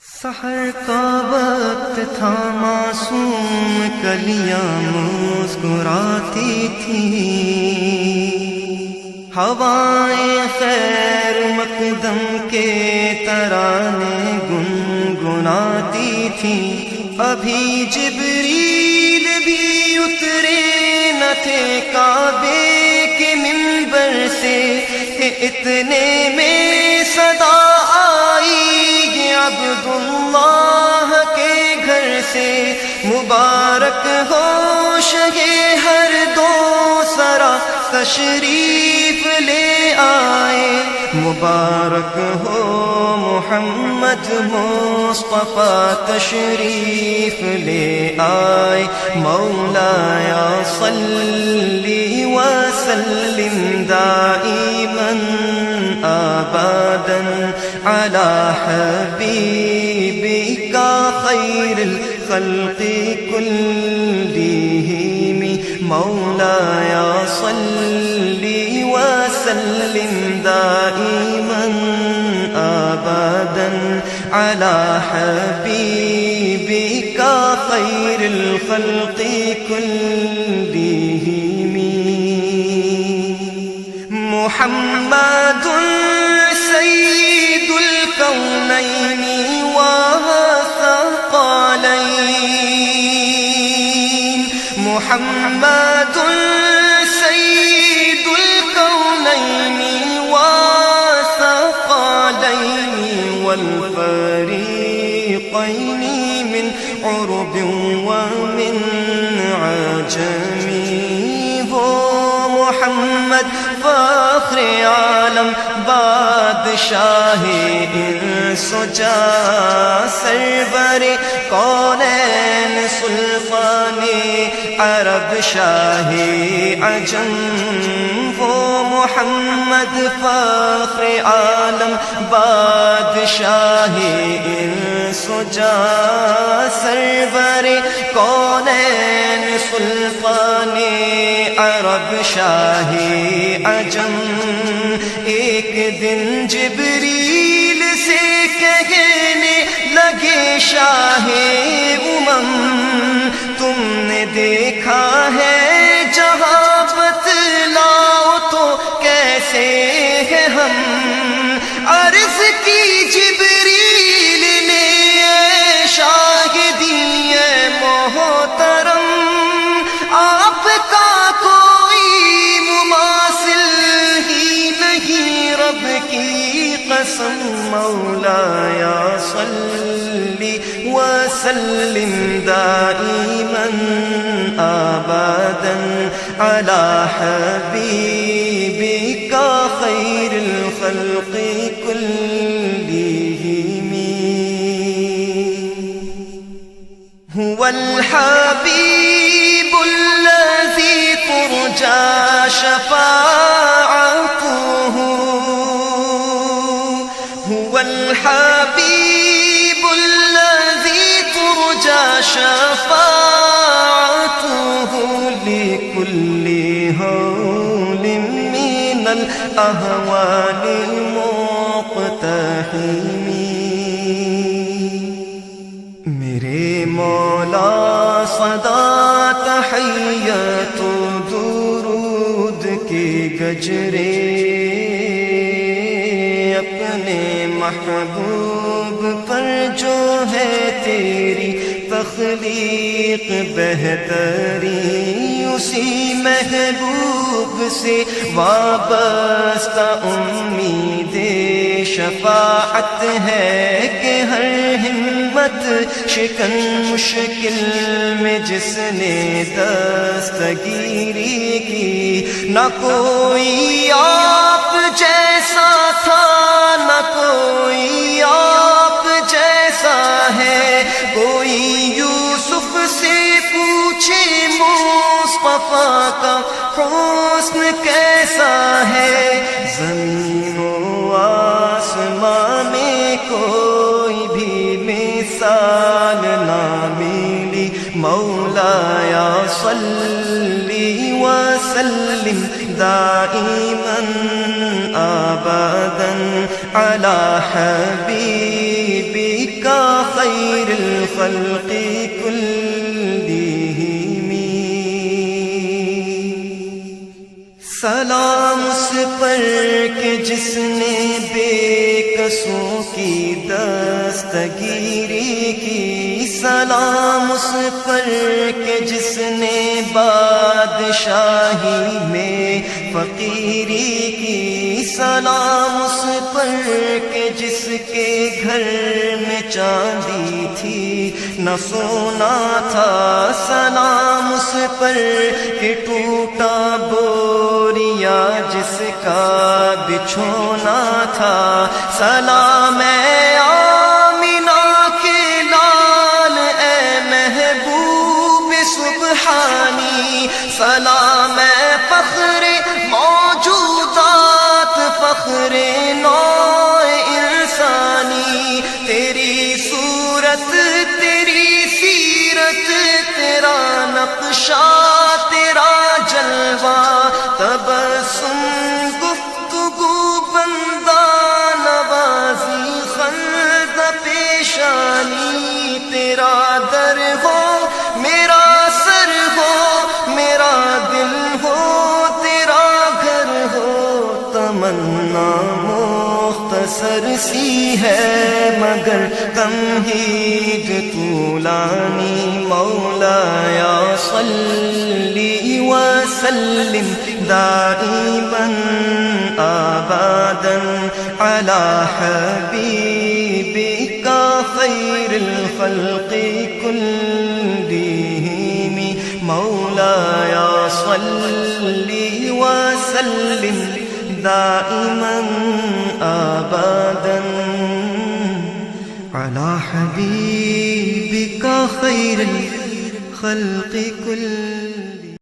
سحر کا وقت تھا، معصوم کلیاں مسکراتی تھیں، ہوائیں خیر مقدم کے ترانے گنگناتی تھیں۔ ابھی جبریل بھی اترے نہ تھے کعبے کے منبر سے کہ اتنے میں صدا آئی عبداللہ کے گھر سے، مبارک ہو شہ ہر دو سرا تشریف لے آئے، مبارک ہو محمد مصطفیٰ تشریف لے آئے۔ مولایا صلی وسلم دائما ابدا علی حبیبک خیر الخلق کلہم، مولایا صلی وسلم دائما ابدا علی حبیبک خیر الخلق کلہم۔ محمد سید الکونین والثقلین، محمد سید الکونین والثقلین والفریقین من عرب ومن عجم، وہ محمد فخر عالم بادشاہ انس و جاں، سرور کونین سلطان عرب شاہ عجم، وہ محمد فخر عالم بادشاہ انس و جاں، سرور کونین سلطان عرب شاہ عجم۔ ایک دن جبریل سے کہنے لگے شاہ امم، تم نے دیکھا ہے جہاں، بتلاؤ تو کیسے ہیں ہم؟ عرض کی جبریل نے اے شاہدی اے محترم، آپ کا کوئی مماثل ہی نہیں، رب کی قسم مولایا صلی وسلم دائما ابدا علی حبیبک خیر الخلق کلہم۔ هو الحبیب الذی ترجى شفاعته، هو الحبیب الذی ترجى شفاعته لكل هول من الأهوال مقتحم۔ میرے مولا صدا تحیت و درود کے گجرے، اپنے محبوب پر جو ہے تیری تخلیق بہتری، اسی محبوب سے وابستہ امید شفاعت ہے کہ ہر ہمت شکن مشکل میں جس نے دستگیری کی، نہ کوئی آپ جیسا تھا نہ کوئی آپ جیسا ہے، کوئی یوسف سے پوچھے مصطفیٰ کا حسن کیسا ہے، زمین و آسمان میں کوئی بھی مثال نہ ملی، مولایا صلی وسلم دائما ابدا علی حبیبک الخلق كلهم سلام اس پر کہ جس نے بے کسوں کی دستگیری کی سلام اس پر کہ جس نے بادشاہی میں فقیری کی سلام اس پر کہ جس کے گھر میں چاندی تھی نہ سونا تھا سلام اس پر کہ ٹوٹا بوریا جس کا بچھونا تھا سلام آمینہ کے لال اے محبوب سبحانی سلام فخر موجودات فخر نوع انسانی تیری صورت تیری سیرت تیرا نقشہ تیرا جلوہ تبسم گفتگو بندہ نوازی خلد پیشانی تیرا در ہو میرا سر ہو میرا دل ہو تیرا گھر ہو تمنا مختصر سی ہے مگر تمہید طولانی مولایا صلی وسلم دائما ابدا على حبيبك خير الخلق كلهم مولاي صل وسلم دائما ابدا على حبيبك خير الخلق كلهم